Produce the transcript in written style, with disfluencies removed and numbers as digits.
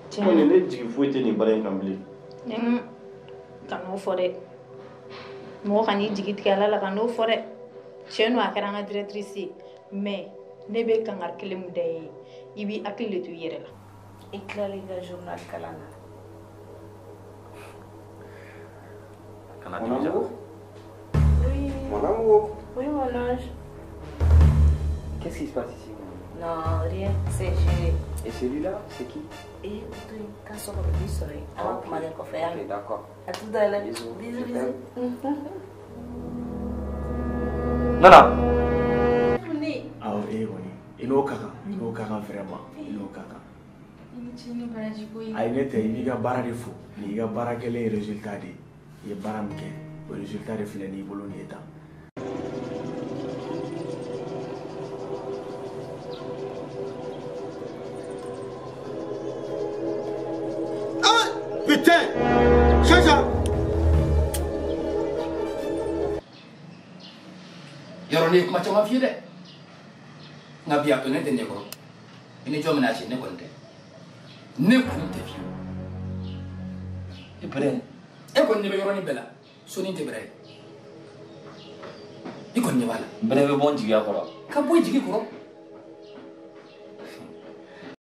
Tiens, ne jigi foyi tɛ nin baara in kan bilen. Kan'o fɔ dɛ. Mɔgɔ ka n'i jigi tigɛ Ala la kan'o fɔ dɛ. Cɛ no a kɛra an ka directrice ye mais ne bɛ kankari kelen min da ye i b'i hakili de to i yɛrɛ la. I tilali ka journal kalan na. Kana timiza. Oui. Mon amour. Oui, mon ange. Qu'est-ce qui se passe ici? Non, rien, c'est géré. Et celui-là, c'est qui? Et tu as son soleil. Alors, comment dire qu'on fait? Ok, d'accord. À tout à l'heure. Bisous. Bisous, Je bisous. Nana. Ah oui, il n'o kakan vraiment, il n'o kakan. Aïe n'était il y a barre de fou, il y a barre quel est le résultat de, il y a barre le résultat de filer ni bolo ni état. Putain! Chacha! Yɔrɔ ne kuma caman f'i ye dɛ nka bi a to ne tɛ ne kɔrɔ i ni jɔn bɛna ci ne kɔni tɛ ne kɔni tɛ fiyewu i bɛrɛ e kɔni ne bɛ yɔrɔnin bɛɛ la soni tɛ bɛrɛ ye i kɔni ɲɛ b'a la Bɛrɛ bɛ bɔ n jigiya kɔrɔ. ka bɔ i jigi kɔrɔ